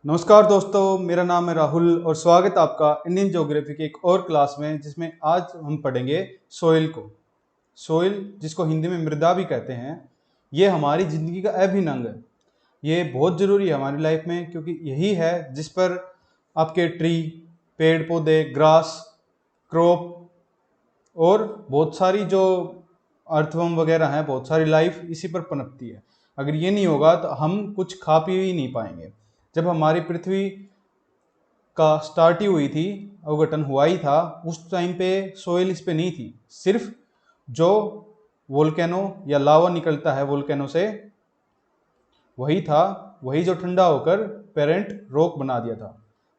नमस्कार दोस्तों, मेरा नाम है राहुल और स्वागत है आपका इंडियन ज्योग्राफी की एक और क्लास में, जिसमें आज हम पढ़ेंगे सोइल को। सोइल, जिसको हिंदी में मृदा भी कहते हैं, ये हमारी ज़िंदगी का अभिन्न अंग है। ये बहुत ज़रूरी है हमारी लाइफ में, क्योंकि यही है जिस पर आपके ट्री, पेड़ पौधे, ग्रास, क्रॉप और बहुत सारी जो अर्थवर्म वगैरह हैं, बहुत सारी लाइफ इसी पर पनपती है। अगर ये नहीं होगा तो हम कुछ खा पी ही नहीं पाएंगे। जब हमारी पृथ्वी का स्टार्ट ही हुई थी, अवगठन हुआ ही था, उस टाइम पे सोइल इस पे नहीं थी। सिर्फ जो वोल्केनो या लावा निकलता है वोल्केनो से, वही था। वही जो ठंडा होकर पेरेंट रॉक बना दिया था।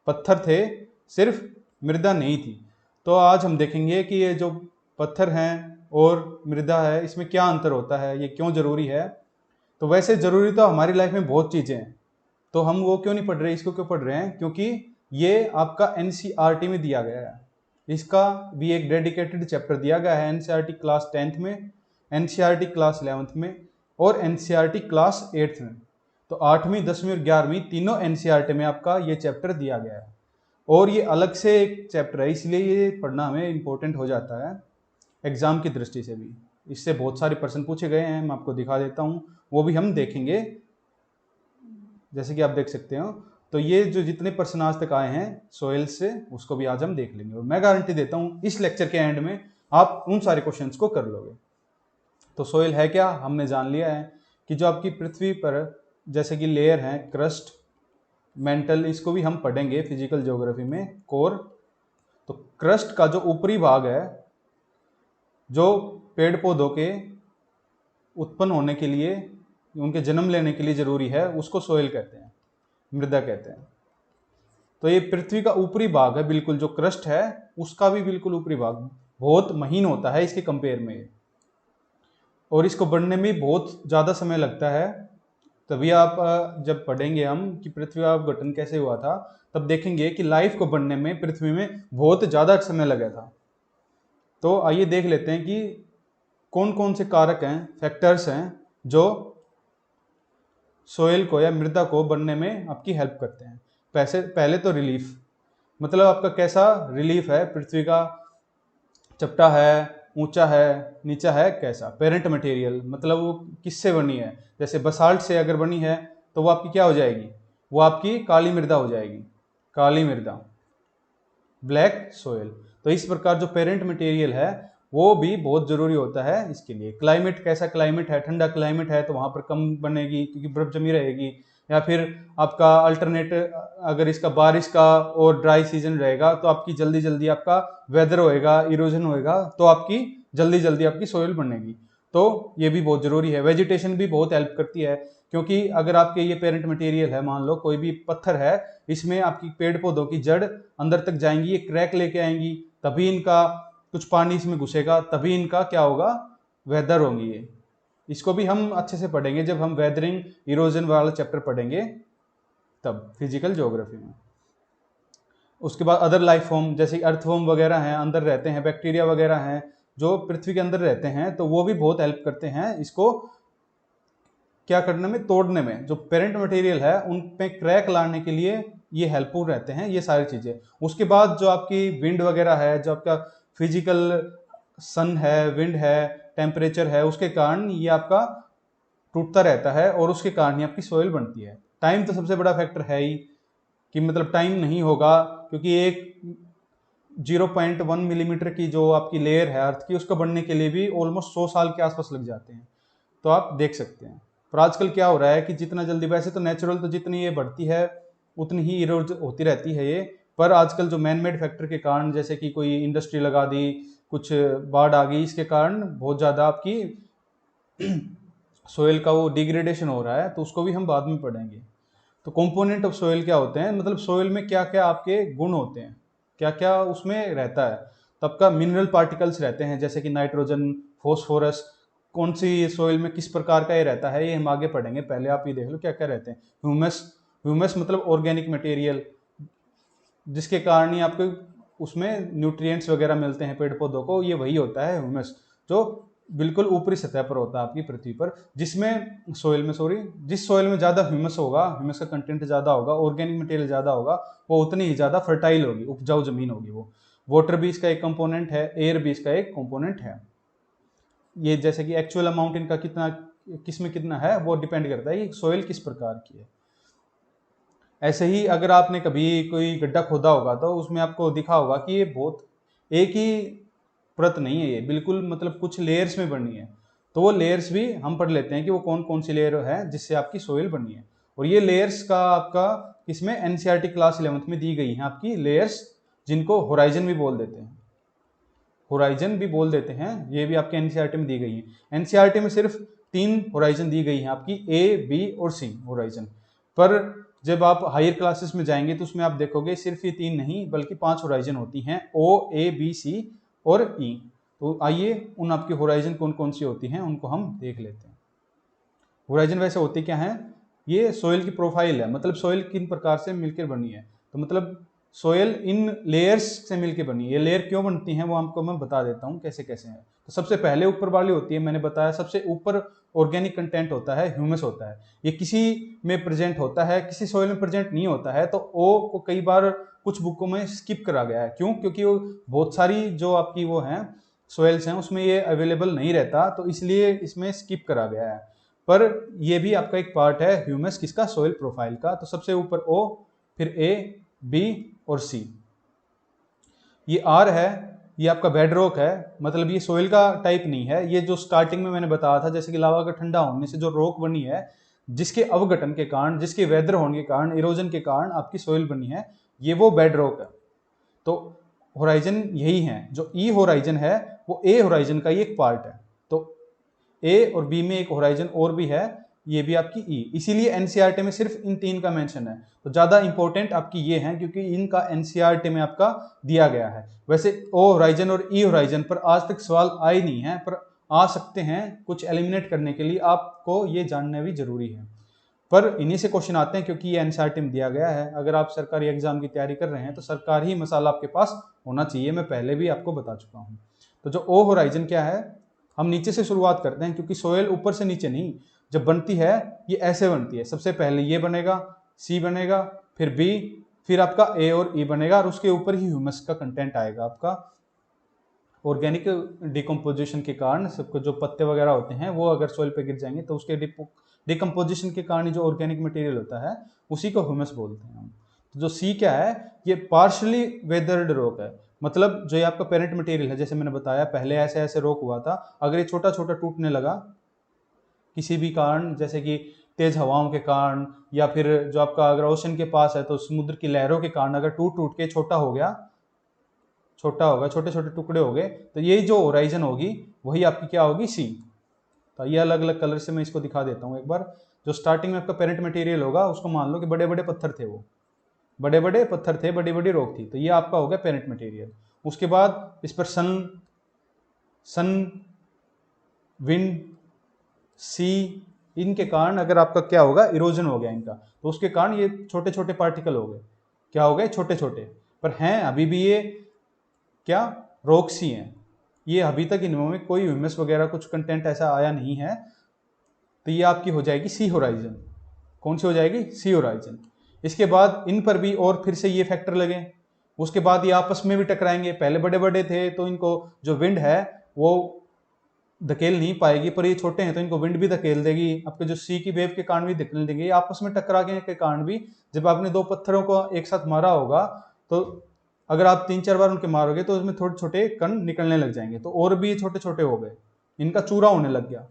पत्थर थे, सिर्फ मृदा नहीं थी। तो आज हम देखेंगे कि ये जो पत्थर हैं और मृदा है, इसमें क्या अंतर होता है, ये क्यों जरूरी है। तो वैसे जरूरी तो हमारी लाइफ में बहुत चीजें हैं, तो हम वो क्यों नहीं पढ़ रहे, इसको क्यों पढ़ रहे हैं? क्योंकि ये आपका एनसीईआरटी में दिया गया है। इसका भी एक डेडिकेटेड चैप्टर दिया गया है एनसीईआरटी क्लास 10th में, एनसीईआरटी क्लास 11th में और एनसीईआरटी क्लास 8th में। तो 8वीं, 10वीं और 11वीं तीनों एनसीईआरटी में आपका ये चैप्टर दिया गया है। और ये अलग से एक चैप्टर है, इसलिए ये पढ़ना हमें इम्पोर्टेंट हो जाता है एग्जाम की दृष्टि से भी। इससे बहुत सारे प्रश्न पूछे गए हैं, मैं आपको दिखा देता हूँ, वो भी हम देखेंगे। जैसे कि आप देख सकते हो, तो ये जो जितने प्रश्न आज तक आए हैं सोइल से, उसको भी आज हम देख लेंगे। और मैं गारंटी देता हूँ इस लेक्चर के एंड में आप उन सारे क्वेश्चंस को कर लोगे। तो सोइल है क्या, हमने जान लिया है कि जो आपकी पृथ्वी पर जैसे कि लेयर है, क्रस्ट, मेंटल, इसको भी हम पढ़ेंगे फिजिकल ज्योग्राफी में, कोर। तो क्रस्ट का जो ऊपरी भाग है, जो पेड़ पौधों के उत्पन्न होने के लिए, उनके जन्म लेने के लिए जरूरी है, उसको सोइल कहते हैं, मृदा कहते हैं। तो ये पृथ्वी का ऊपरी भाग है, बिल्कुल जो क्रस्ट है उसका भी बिल्कुल ऊपरी भाग बहुत महीन होता है इसके कंपेयर में, और इसको बढ़ने में बहुत ज़्यादा समय लगता है। तभी आप जब पढ़ेंगे हम कि पृथ्वी का गठन कैसे हुआ था, तब देखेंगे कि लाइफ को बनने में पृथ्वी में बहुत ज़्यादा समय लगा था। तो आइए देख लेते हैं कि कौन कौन से कारक हैं, फैक्टर्स हैं, जो सोइल को या मृदा को बनने में आपकी हेल्प करते हैं। पहले तो रिलीफ, मतलब आपका कैसा रिलीफ है, पृथ्वी का चपटा है, ऊंचा है, नीचा है, कैसा। पेरेंट मटेरियल मतलब वो किससे बनी है। जैसे बसाल्ट से अगर बनी है तो वो आपकी क्या हो जाएगी, वो आपकी काली मृदा हो जाएगी, काली मृदा, ब्लैक सोइल। तो इस प्रकार जो पेरेंट मटेरियल है वो भी बहुत जरूरी होता है इसके लिए। क्लाइमेट, कैसा क्लाइमेट है, ठंडा क्लाइमेट है तो वहां पर कम बनेगी क्योंकि बर्फ जमी रहेगी। या फिर आपका अल्टरनेट, अगर इसका बारिश का और ड्राई सीजन रहेगा तो आपकी जल्दी जल्दी आपका वेदर होएगा, इरोजन होएगा, तो आपकी जल्दी जल्दी आपकी सोइल बनेगी। तो ये भी बहुत जरूरी है। वेजिटेशन भी बहुत हेल्प करती है, क्योंकि अगर आपके ये पेरेंट मटेरियल है, मान लो कोई भी पत्थर है, इसमें आपकी पेड़ पौधों की जड़ अंदर तक जाएंगी, ये क्रैक लेके आएंगी, तभी इनका कुछ पानी इसमें घुसेगा, तभी इनका क्या होगा, वेदर होंगी ये। इसको भी हम अच्छे से पढ़ेंगे जब हम वेदरिंग, इरोजन वाला चैप्टर पढ़ेंगे, तब फिजिकल ज्योग्राफी में। उसके बाद अदर लाइफ फॉर्म, जैसे अर्थवर्म वगैरह हैं, अंदर रहते हैं, बैक्टीरिया वगैरह हैं जो पृथ्वी के अंदर रहते हैं, तो वो भी बहुत हेल्प करते हैं इसको क्या करने में, तोड़ने में। जो पेरेंट मटेरियल है उन पे क्रैक लाने के लिए ये हेल्पफुल रहते हैं ये सारी चीजें। उसके बाद जो आपकी विंड वगैरह है, जो आपका फिजिकल सन है, विंड है, टेम्परेचर है, उसके कारण ये आपका टूटता रहता है और उसके कारण ही आपकी सोइल बनती है। टाइम तो सबसे बड़ा फैक्टर है ही, कि मतलब टाइम नहीं होगा, क्योंकि एक 0.1 मिलीमीटर की जो आपकी लेयर है अर्थ की, उसका बनने के लिए भी ऑलमोस्ट 100 साल के आसपास लग जाते हैं। तो आप देख सकते हैं। पर आजकल क्या हो रहा है कि जितना जल्दी, वैसे तो नेचुरल तो जितनी ये बढ़ती है उतनी ही इरोज होती रहती है ये, पर आजकल जो मैन मेड फैक्टर के कारण, जैसे कि कोई इंडस्ट्री लगा दी, कुछ बाढ़ आ गई, इसके कारण बहुत ज़्यादा आपकी सोयल का वो डिग्रेडेशन हो रहा है, तो उसको भी हम बाद में पढ़ेंगे। तो कंपोनेंट ऑफ सोयल क्या होते हैं, मतलब सोयल में क्या क्या आपके गुण होते हैं, क्या क्या उसमें रहता है। तो आपका मिनरल पार्टिकल्स रहते हैं, जैसे कि नाइट्रोजन, फॉस्फोरस। कौन सी सोइल में किस प्रकार का ये रहता है, ये हम आगे पढ़ेंगे। पहले आप ये देख लो क्या क्या रहते हैं। ह्यूमस, ह्यूमस मतलब ऑर्गेनिक मटेरियल, जिसके कारण ही आपको उसमें न्यूट्रिएंट्स वगैरह मिलते हैं पेड़ पौधों को, ये वही होता है ह्यूमस। जो बिल्कुल ऊपरी सतह पर होता है आपकी पृथ्वी पर, जिसमें सोइल में जिस सोइल में ज़्यादा ह्यूमस होगा, ह्यूमस का कंटेंट ज़्यादा होगा, ऑर्गेनिक मटेरियल ज़्यादा होगा, वो उतनी ही ज़्यादा फर्टाइल होगी, उपजाऊ जमीन होगी वो। वाटर भी इसका एक कंपोनेंट है, एयर भी इसका एक कंपोनेंट है। ये जैसे कि एक्चुअल अमाउंट इनका कितना, किसमें कितना है, वो डिपेंड करता है कि सोइल किस प्रकार की है। ऐसे ही अगर आपने कभी कोई गड्ढा खोदा होगा तो उसमें आपको दिखा होगा कि ये बहुत एक ही परत नहीं है, ये बिल्कुल मतलब कुछ लेयर्स में बनी है। तो वो लेयर्स भी हम पढ़ लेते हैं कि वो कौन कौन सी लेयर है जिससे आपकी सोइल बनी है। और ये लेयर्स का आपका इसमें एनसीईआरटी क्लास 11th में दी गई है आपकी लेयर्स, जिनको होराइजन भी बोल देते हैं, होराइजन भी बोल देते हैं, ये भी आपके एनसीईआरटी में दी गई है। एनसीईआरटी में सिर्फ 3 होराइजन दी गई है आपकी, ए, बी और सी होराइजन। पर जब आप हायर क्लासेस में जाएंगे तो उसमें आप देखोगे सिर्फ ये 3 नहीं बल्कि 5 होराइजन होती हैं, ओ, ए, बी, सी और ई। तो आइए उन आपकी होराइजन कौन कौन सी होती हैं उनको हम देख लेते हैं। होराइजन वैसे होती क्या है, ये सोइल की प्रोफाइल है, मतलब सोइल किन प्रकार से मिलकर बनी है। तो मतलब सोइल इन लेयर्स से मिलकर बनी है। ये लेयर क्यों बनती हैं वो आपको मैं बता देता हूँ कैसे कैसे है। तो सबसे पहले ऊपर वाली होती है, मैंने बताया सबसे ऊपर ऑर्गेनिक कंटेंट होता है, ह्यूमस होता है। ये किसी में प्रेजेंट होता है, किसी सोइल में प्रेजेंट नहीं होता है। तो ओ को कई बार कुछ बुकों में स्किप करा गया है, क्यों? क्योंकि वो बहुत सारी जो आपकी वो हैं सोइल्स हैं उसमें ये अवेलेबल नहीं रहता, तो इसलिए इसमें स्किप करा गया है। पर ये भी आपका एक पार्ट है ह्यूमस किसका, सोइल प्रोफाइल का। तो सबसे ऊपर ओ, फिर ए, बी और सी। ये आर है, ये आपका बेड रॉक है, मतलब ये सोइल का टाइप नहीं है। ये जो स्टार्टिंग में मैंने बताया था जैसे कि लावा का ठंडा होने से जो रॉक बनी है, जिसके अवघटन के कारण, जिसके वेदर होने के कारण, इरोजन के कारण आपकी सोइल बनी है, ये वो बेड रॉक है। तो होराइजन यही है। जो ई होराइजन है वो ए होराइजन का ही एक पार्ट है। तो ए और बी में एक होराइजन और भी है, ये भी आपकी ई। इसीलिए एनसीईआरटी में सिर्फ इन 3 का मेंशन है। तो ज्यादा इंपॉर्टेंट आपकी ये है क्योंकि इनका एनसीईआरटी में आपका दिया गया है। वैसे ओ होराइजन और ई होराइजन पर आज तक सवाल आए नहीं है, पर आ सकते हैं। कुछ एलिमिनेट करने के लिए आपको ये जानना भी जरूरी है, पर इन्हीं से क्वेश्चन आते हैं क्योंकि ये एनसीईआरटी में दिया गया है। अगर आप सरकारी एग्जाम की तैयारी कर रहे हैं तो सरकारी ही मसाला आपके पास होना चाहिए, मैं पहले भी आपको बता चुका हूँ। तो जो ओ होराइजन क्या है, हम नीचे से शुरुआत करते हैं क्योंकि सोयल ऊपर से नीचे नहीं, जब बनती है ये ऐसे बनती है। सबसे पहले ये बनेगा, सी बनेगा, फिर बी, फिर आपका ए और ई बनेगा, और उसके ऊपर ही ह्यूमस का कंटेंट आएगा आपका। ऑर्गेनिक डिकम्पोजिशन के कारण सबको जो पत्ते वगैरह होते हैं वो अगर सोइल पे गिर जाएंगे तो उसके डिकम्पोजिशन के कारण जो ऑर्गेनिक मटेरियल होता है उसी को ह्यूमस बोलते हैं हम। तो जो सी क्या है, ये पार्शली वेदर्ड रॉक है, मतलब जो ये आपका पेरेंट मटेरियल है, जैसे मैंने बताया पहले ऐसे ऐसे रॉक हुआ था, अगर ये छोटा छोटा टूटने लगा किसी भी कारण, जैसे कि तेज हवाओं के कारण, या फिर जो आपका अगर ओशन के पास है तो समुद्र की लहरों के कारण अगर टूट टूट के छोटा होगा, छोटे छोटे टुकड़े हो गए, तो ये जो होराइजन होगी वही आपकी क्या होगी, सी। तो ये अलग अलग कलर से मैं इसको दिखा देता हूँ एक बार। जो स्टार्टिंग में आपका पेरेंट मटेरियल होगा उसको मान लो कि बड़े बड़े पत्थर थे, वो बड़े बड़े पत्थर थे, बड़ी बड़ी रॉक थी, तो ये आपका हो गया पेरेंट मटेरियल। उसके बाद इस पर सन, विंड, सी, इनके कारण अगर आपका क्या होगा, इरोजन हो गया इनका, तो उसके कारण ये छोटे छोटे पार्टिकल हो गए, क्या हो गए, छोटे छोटे, पर हैं अभी भी ये क्या, रॉक्स ही हैं। ये अभी तक इनमें कोई ह्यूमस वगैरह कुछ कंटेंट ऐसा आया नहीं है। तो ये आपकी हो जाएगी सी होराइजन। कौन सी हो जाएगी, सी होराइजन। इसके बाद इन पर भी और फिर से ये फैक्टर लगे, उसके बाद ये आपस में भी टकराएंगे। पहले बड़े बड़े थे तो इनको जो विंड है वो धकेल नहीं पाएगी, पर ये छोटे हैं तो इनको विंड भी धकेल देगी, आपके जो सी की वेव के कारण भी धकेल देंगे। ये आपस में टकराने के कारण भी, जब आपने दो पत्थरों को एक साथ मारा होगा तो अगर आप 3-4 बार उनके मारोगे तो उसमें थोड़े छोटे कण निकलने लग जाएंगे, तो और भी छोटे छोटे हो गए, इनका चूरा होने लग गया,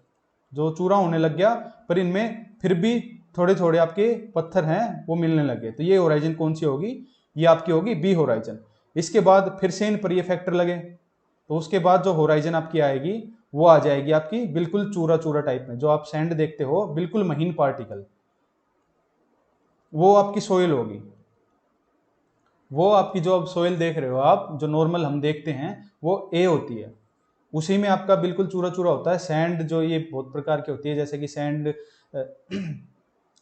जो चूरा होने लग गया, पर इनमें फिर भी थोड़े थोड़े आपके पत्थर हैं वो मिलने लगे। तो ये होराइजन कौन सी होगी, ये आपकी होगी बी होराइजन। इसके बाद फिर से इन पर ये फैक्टर लगे, तो उसके बाद जो होराइजन आपकी आएगी वो आ जाएगी आपकी बिल्कुल चूरा चूरा टाइप में, जो आप सैंड देखते हो बिल्कुल महीन पार्टिकल, वो आपकी सोइल होगी। वो आपकी जो अब सोइल देख रहे हो आप, जो नॉर्मल हम देखते हैं वो ए होती है, उसी में आपका बिल्कुल चूरा चूरा होता है सैंड। जो ये बहुत प्रकार की होती है, जैसे कि सैंड,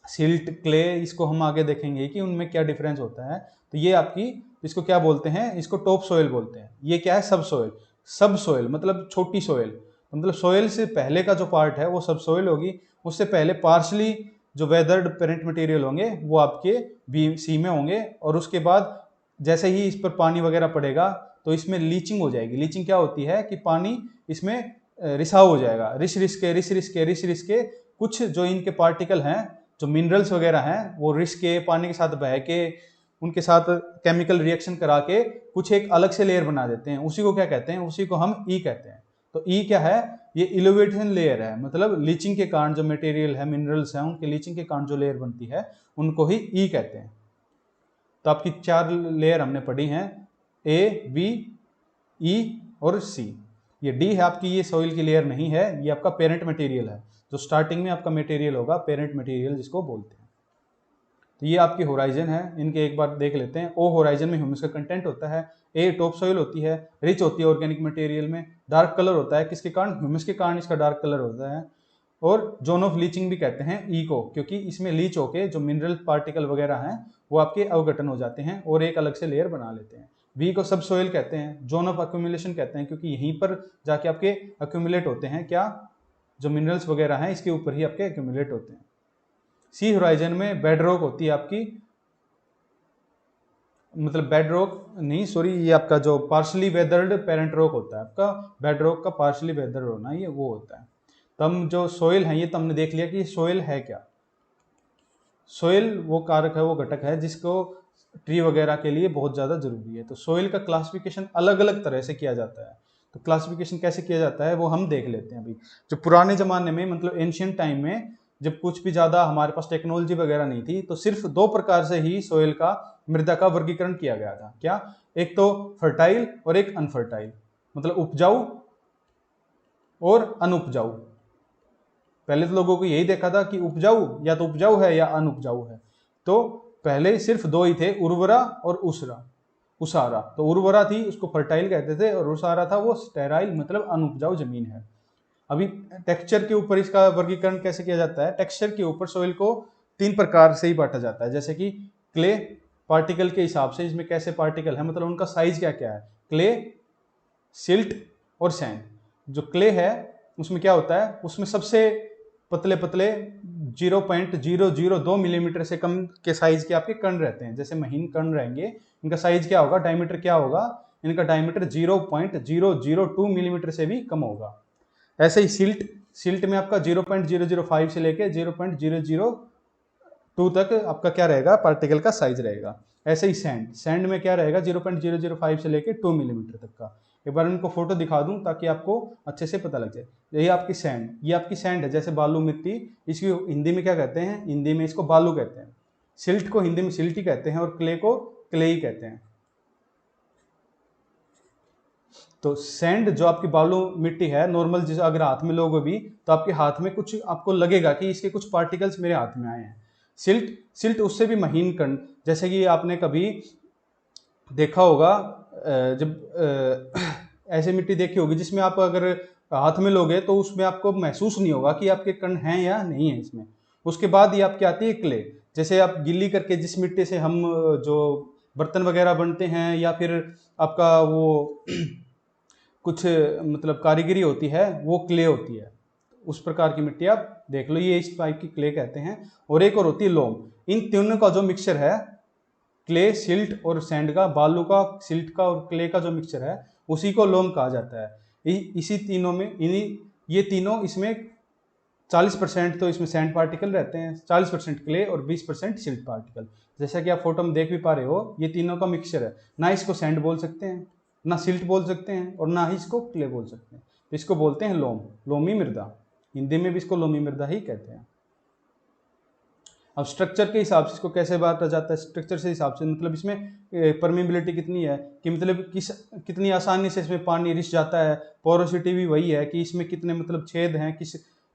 सिल्ट, क्ले, इसको हम आगे देखेंगे कि उनमें क्या डिफरेंस होता है। तो ये आपकी, इसको क्या बोलते हैं, इसको टॉप सोइल बोलते हैं। ये क्या है, सब सोइल। सब सोइल मतलब छोटी सोइल, तो मतलब सोयल से पहले का जो पार्ट है वो सब सोयल होगी, उससे पहले पार्शली जो वेदर्ड पेरेंट मटेरियल होंगे वो आपके बी सी में होंगे, और उसके बाद जैसे ही इस पर पानी वगैरह पड़ेगा तो इसमें लीचिंग हो जाएगी। लीचिंग क्या होती है कि पानी इसमें रिसाव हो जाएगा, रिस के कुछ जो इनके पार्टिकल हैं, जो मिनरल्स वगैरह हैं, वो रिस के पानी के साथ बह के उनके साथ केमिकल रिएक्शन करा के कुछ एक अलग से लेयर बना देते हैं। उसी को क्या कहते हैं, उसी को हम ई कहते हैं। तो ई क्या है, ये इलोवेशन लेयर है, मतलब लीचिंग के कारण जो मटेरियल है, मिनरल्स हैं, उनके लीचिंग के कारण जो लेयर बनती है उनको ही ई कहते हैं। तो आपकी 4 लेयर हमने पढ़ी हैं, ए, बी, ई और सी। ये डी है आपकी, ये सॉइल की लेयर नहीं है, ये आपका पेरेंट मटेरियल है, जो स्टार्टिंग में आपका मटेरियल होगा, पेरेंट मटेरियल जिसको बोलते हैं। तो ये आपकी होराइजन है, इनके एक बार देख लेते हैं। ओ होराइजन में ह्यूमस का कंटेंट होता है, ए टॉप सॉइल होती है, रिच होती है ऑर्गेनिक मटेरियल में, डार्क कलर होता है, किसके कारण, ह्यूमस के कारण इसका डार्क कलर होता है, और जोन ऑफ लीचिंग भी कहते हैं ई को, क्योंकि इसमें लीच होके जो मिनरल पार्टिकल वगैरह हैं वो आपके अवघटन हो जाते हैं और एक अलग से लेयर बना लेते हैं। बी को सब सोइल कहते हैं, जोन ऑफ अक्यूमुलेशन कहते हैं, क्योंकि यहीं पर जाके आपके अक्यूमुलेट होते हैं क्या, जो मिनरल्स वगैरह हैं इसके ऊपर ही आपके अक्यूमुलेट होते हैं। सी होराइजन में बेड रॉक होती है आपकी, मतलब बेड रॉक नहीं, सॉरी, ये आपका जो पार्शली वेदर्ड पेरेंट रॉक होता है, आपका बेड रॉक का पार्शली वेदर्ड होना ये वो होता है। तो हम जो सोइल है, ये तो हमने देख लिया कि सोइल है क्या। सोइल वो कारक है, वो घटक है जिसको ट्री वगैरह के लिए बहुत ज़्यादा जरूरी है। तो सोइल का क्लासिफिकेशन अलग अलग तरह से किया जाता है। तो क्लासिफिकेशन कैसे किया जाता है वो हम देख लेते हैं अभी। जो पुराने ज़माने में, मतलब एंशियंट टाइम में, जब कुछ भी ज़्यादा हमारे पास टेक्नोलॉजी वगैरह नहीं थी, तो सिर्फ 2 प्रकार से ही सोइल का, मृदा का वर्गीकरण किया गया था। क्या, एक तो फर्टाइल और एक अनफर्टाइल, मतलब उपजाऊ और अनुपजाऊ। पहले तो लोगों को यही देखा था कि उपजाऊ या तो उपजाऊ है या अनुपजाऊ है। तो पहले सिर्फ 2 ही थे, उर्वरा और उसारा। तो उर्वरा थी, उसको फर्टाइल कहते थे, और उसारा था वो स्टेराइल, मतलब अनुपजाऊ जमीन है। अभी टेक्सचर के ऊपर इसका वर्गीकरण कैसे किया जाता है, टेक्सचर के ऊपर सोइल को 3 प्रकार से ही बांटा जाता है। जैसे कि क्ले पार्टिकल के हिसाब से, इसमें कैसे पार्टिकल है, मतलब उनका साइज क्या क्या है, क्ले, सिल्ट और सैंड। जो क्ले है उसमें क्या होता है, उसमें सबसे पतले पतले 0.002 मिलीमीटर से कम के साइज के आपके कण रहते हैं। जैसे महीन कण रहेंगे, इनका साइज क्या होगा, डायमीटर क्या होगा, इनका डायमीटर 0.002 मिलीमीटर से भी कम होगा। ऐसे ही सिल्ट में आपका 0.005 से लेके 0.002 तक आपका क्या रहेगा, पार्टिकल का साइज रहेगा। ऐसे ही सैंड में क्या रहेगा, 0.005 से लेके 2 मिलीमीटर तक का। एक बार इनको फोटो दिखा दूं ताकि आपको अच्छे से पता लग जाए। यही आपकी सैंड, ये आपकी सैंड है, जैसे बालू मिट्टी, इसकी हिंदी में क्या कहते हैं, हिंदी में इसको बालू कहते हैं। सिल्ट को हिंदी में सिल्ट ही कहते हैं और क्ले को क्ले ही कहते हैं। तो सैंड जो आपकी बालू मिट्टी है, नॉर्मल जैसे अगर हाथ में लोगे भी तो आपके हाथ में कुछ आपको लगेगा कि इसके कुछ पार्टिकल्स मेरे हाथ में आए हैं। सिल्ट उससे भी महीन कण, जैसे कि आपने कभी देखा होगा, जब ऐसे मिट्टी देखी होगी जिसमें आप अगर हाथ में लोगे तो उसमें आपको महसूस नहीं होगा कि आपके कण हैं या नहीं है इसमें। उसके बाद ये आपकी आती है क्ले। जैसे आप गिल्ली करके जिस मिट्टी से हम जो बर्तन वगैरह बनते हैं, या फिर आपका वो कुछ मतलब कारीगरी होती है, वो क्ले होती है। उस प्रकार की मिट्टी आप देख लो, ये इस टाइप की क्ले कहते हैं। और एक और होती है लोम। इन तीनों का जो मिक्सचर है, क्ले, सिल्ट और सैंड का, बालू का, सिल्ट का और क्ले का जो मिक्सचर है, उसी को लोम कहा जाता है। इसी तीनों में, ये तीनों, इसमें 40% तो इसमें सैंड पार्टिकल रहते हैं, 40% क्ले और 20% सिल्ट पार्टिकल। जैसा कि आप फोटो में देख भी पा रहे हो, ये तीनों का मिक्सचर है। ना इसको सैंड बोल सकते हैं, ना सिल्ट बोल सकते हैं, और ना ही इसको क्ले बोल सकते हैं। तो इसको बोलते हैं लोमी मृदा। हिंदी में भी इसको लोमी मृदा ही कहते हैं। अब स्ट्रक्चर के हिसाब से इसको कैसे बांटा जाता है, स्ट्रक्चर से हिसाब से, मतलब इसमें परमिबिलिटी कितनी है, कि मतलब कितनी आसानी से इसमें पानी रिस जाता है। पोरोसिटी भी वही है कि इसमें कितने मतलब छेद हैं,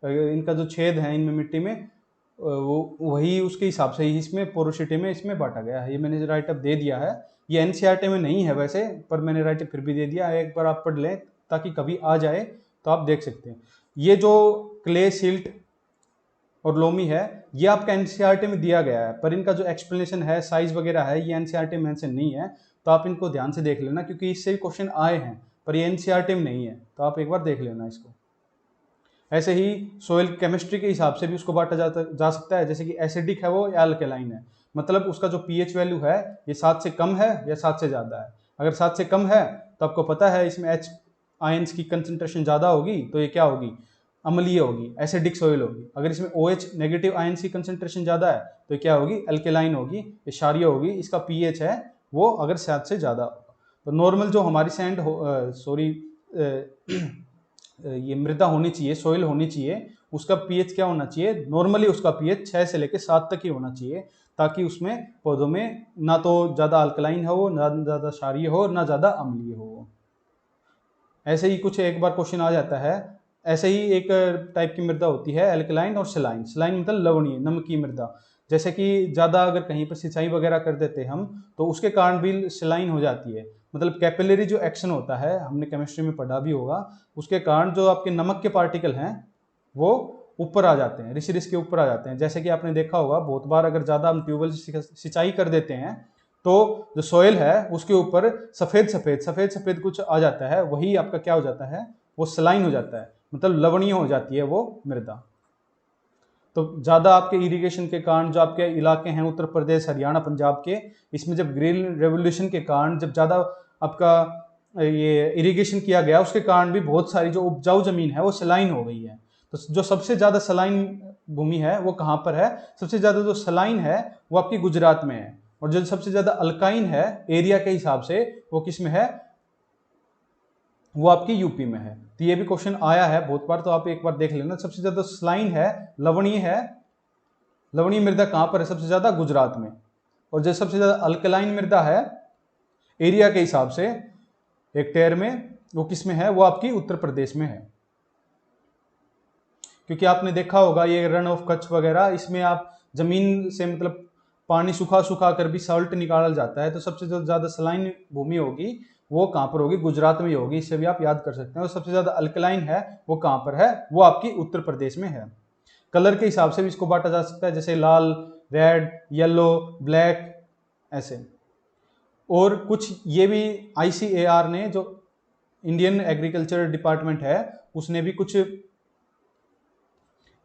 इनका जो छेद है इनमें मिट्टी में, वो वही उसके हिसाब से ही इसमें पोरोसिटी में इसमें बांटा गया है। ये मैंने राइटअप दे दिया है, ये एनसीईआरटी में नहीं है वैसे, पर मैंने राइटअप फिर भी दे दिया है। एक बार आप पढ़ लें ताकि कभी आ जाए तो आप देख सकते हैं। ये जो क्ले, सिल्ट और लोमी है, ये आपका एनसीईआरटी में दिया गया है, पर इनका जो एक्सप्लेनेशन है, साइज वगैरह है, ये एनसीईआरटी में मेंशन नहीं है। तो आप इनको ध्यान से देख लेना, क्योंकि इससे भी क्वेश्चन आए हैं, पर ये एनसीईआरटी में नहीं है। तो आप एक बार देख लेना इसको। ऐसे ही सोइल केमिस्ट्री के हिसाब से भी उसको बांटा जा सकता है, जैसे कि एसिडिक है वो या अल्कलाइन है, मतलब उसका जो पीएच वैल्यू है ये 7 से कम है या 7 से ज़्यादा है। अगर 7 से कम है तो आपको पता है इसमें H आयंस की कंसंट्रेशन ज़्यादा होगी, तो ये क्या होगी, अम्लीय होगी, एसिडिक सोइल होगी। अगर इसमें OH नेगेटिव आयंस की कंसंट्रेशन ज़्यादा है तो क्या होगी, अल्कलाइन होगी, ये क्षारीय होगी, इसका पीएच है वो अगर 7 से ज़्यादा होगा। तो नॉर्मल जो हमारी सैंड ये मृदा होनी चाहिए, सोइल होनी चाहिए, उसका पीएच क्या होना चाहिए, नॉर्मली उसका पीएच 6 से लेकर 7 तक ही होना चाहिए, ताकि उसमें पौधों में ना तो ज़्यादा अल्कलाइन हो, ना ज़्यादा क्षारीय हो, ना ज़्यादा अम्लीय हो। ऐसे ही कुछ एक बार क्वेश्चन आ जाता है, ऐसे ही एक टाइप की मृदा होती है एल्कलाइन और सलाइन। सलाइन मतलब लवणीय, नमकीय मृदा। जैसे कि ज़्यादा अगर कहीं पर सिंचाई वगैरह कर देते हम तो उसके कारण भी सलाइन हो जाती है, मतलब कैपिलरी जो एक्शन होता है, हमने केमिस्ट्री में पढ़ा भी होगा, उसके कारण जो आपके नमक के पार्टिकल हैं वो ऊपर आ जाते हैं, रिस के ऊपर आ जाते हैं। जैसे कि आपने देखा होगा बहुत बार, अगर ज़्यादा हम ट्यूबवेल से सिंचाई कर देते हैं तो जो सोइल है उसके ऊपर सफ़ेद सफ़ेद कुछ आ जाता है, वही आपका क्या हो जाता है, वो सलाइन हो जाता है, मतलब लवणीय हो जाती है वो मृदा। तो ज़्यादा आपके इरिगेशन के कारण जो आपके इलाके हैं उत्तर प्रदेश, हरियाणा, पंजाब के, इसमें जब ग्रीन रेवोल्यूशन के कारण जब ज़्यादा आपका ये इरिगेशन किया गया, उसके कारण भी बहुत सारी जो उपजाऊ जमीन है वो सलाइन हो गई है। तो जो सबसे ज़्यादा सलाइन भूमि है वो कहाँ पर है, सबसे ज़्यादा जो सलाइन है वो आपकी गुजरात में है, और जो सबसे ज़्यादा अल्काइन है एरिया के हिसाब से वो किस में है, वो आपकी यूपी में है। तो ये भी क्वेश्चन आया है बहुत बार, तो आप एक बार देख लेना। सबसे ज्यादा सलाइन है, लवणीय मृदा कहां पर है, सबसे ज्यादा गुजरात में। और जो सबसे ज्यादा अल्कलाइन मृदा है एरिया के हिसाब से हेक्टेयर में, वो किस में है, वो आपकी उत्तर प्रदेश में है। क्योंकि आपने देखा होगा ये रन ऑफ कच्छ वगैरह, इसमें आप जमीन से मतलब पानी सुखा कर भी सॉल्ट निकाला जाता है, तो सबसे जो ज्यादा सलाइन भूमि होगी वो कहां पर होगी, गुजरात में होगी। इससे भी आप याद कर सकते हैं। और सबसे ज्यादा अल्कलाइन है वो कहां पर है, वो आपकी उत्तर प्रदेश में है। कलर के हिसाब से भी इसको बांटा जा सकता है, जैसे लाल, रेड, येलो, ब्लैक, ऐसे। और कुछ ये भी ICAR ने, जो इंडियन एग्रीकल्चर डिपार्टमेंट है, उसने भी कुछ,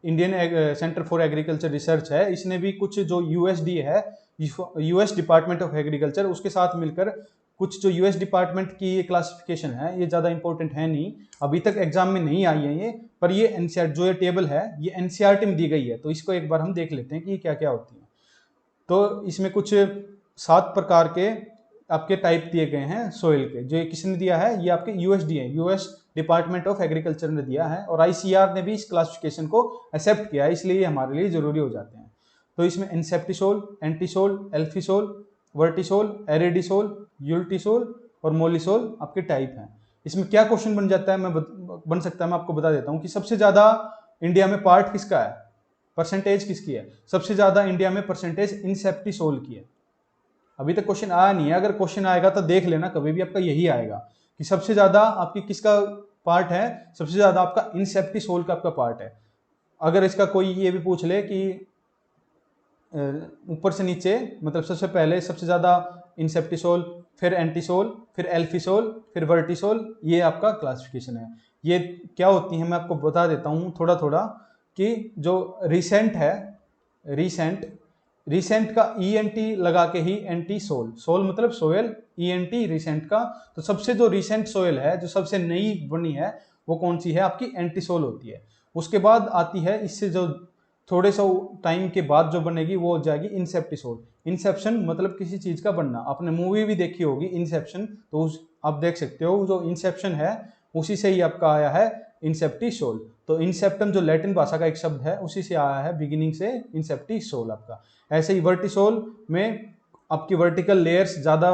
Indian centre for agriculture research है, इसने भी कुछ जो USDA है, US डिपार्टमेंट ऑफ एग्रीकल्चर, उसके साथ मिलकर कुछ जो US डिपार्टमेंट की ये क्लासिफिकेशन है, ये ज़्यादा इंपॉर्टेंट है नहीं, अभी तक एग्जाम में नहीं आई है ये, पर ये NCERT जो ये टेबल है ये NCERT में दी गई है, तो इसको एक बार हम देख लेते हैं कि ये क्या क्या होती है। तो इसमें कुछ 7 प्रकार के आपके टाइप दिए गए हैं सोइल के, जो किसने दिया है, ये आपके USDA, US department of agriculture ने दिया है, और ICAR ने भी इस क्लासिफिकेशन को एक्सेप्ट किया है, इसलिए ये हमारे लिए जरूरी हो जाते हैं। तो इसमें इंसेप्टिसोल, एंटीसोल, एल्फिसोल, वर्टिसोल, एरिडिसोल, यूल्टिसोल और मोलिसोल आपके टाइप हैं। इसमें क्या क्वेश्चन बन जाता है, बन सकता है, मैं आपको बता देता हूँ कि सबसे ज्यादा इंडिया में पार्ट किसका है, परसेंटेज किसकी है, सबसे ज्यादा इंडिया में परसेंटेज इंसेप्टिसोल की है। अभी तक क्वेश्चन आया नहीं है, अगर क्वेश्चन आएगा तो देख लेना, कभी भी आपका यही आएगा कि सबसे ज्यादा आपकी किसका पार्ट है, सबसे ज्यादा आपका इंसेप्टिसोल का आपका पार्ट है। अगर इसका कोई ये भी पूछ ले कि ऊपर से नीचे, मतलब सबसे पहले सबसे ज्यादा इंसेप्टिसोल, फिर एंटीसोल, फिर एल्फिसोल, फिर वर्टिसोल, ये आपका क्लासिफिकेशन है। ये क्या होती है मैं आपको बता देता हूँ थोड़ा थोड़ा, कि जो रिसेंट है, रिसेंट का ENT लगा के ही एंटीसोल, सोल मतलब सोयल, ENT रिसेंट का, तो सबसे जो रिसेंट सोयल है, जो सबसे नई बनी है, वो कौन सी है, आपकी एंटीसोल होती है। उसके बाद आती है, इससे जो थोड़े सा टाइम के बाद जो बनेगी वो हो जाएगी इंसेप्टिसोल। इंसेप्शन मतलब किसी चीज का बनना, आपने मूवी भी देखी होगी इंसेप्शन, तो उस आप देख सकते हो जो इंसेप्शन है उसी से ही आपका आया है इंसेप्टिसोल। तो इंसेप्टम जो लैटिन भाषा का एक शब्द है उसी से आया है, बिगिनिंग से इंसेप्टिसोल आपका। ऐसे ही वर्टिसोल में आपकी वर्टिकल लेयर्स ज़्यादा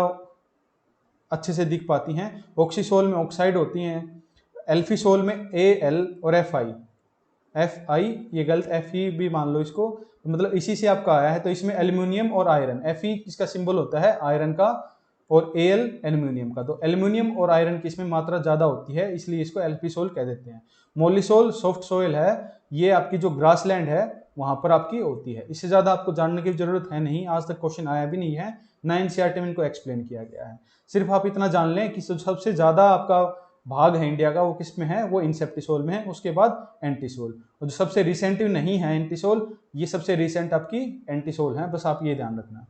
अच्छे से दिख पाती हैं, ऑक्सीसोल में ऑक्साइड होती हैं, एल्फिसोल में AL और FI, ये गलत FE भी मान लो इसको, तो मतलब इसी से आपका आया है। तो इसमें एल्यूमिनियम और आयरन, FE इसका सिंबल होता है आयरन का, और AL एल्यूमिनियम का, तो एल्यूमिनियम और आयरन की इसमें मात्रा ज़्यादा होती है, इसलिए इसको एल्फिसोल कह देते हैं। मोलिसोल सॉफ्ट सोयल है, ये आपकी जो ग्रासलैंड है वहां पर आपकी होती है। इससे ज़्यादा आपको जानने की जरूरत है नहीं, आज तक क्वेश्चन आया भी नहीं है, ना NCERT में इनको एक्सप्लेन किया गया है। सिर्फ आप इतना जान लें कि सबसे ज़्यादा आपका भाग है इंडिया का वो किस में है, वो इंसेप्टिसोल में है, उसके बाद एंटीसोल। और जो सबसे रिसेंट नहीं है एंटीसोल, ये सबसे रिसेंट आपकी एंटीसोल है, बस आप ये ध्यान रखना।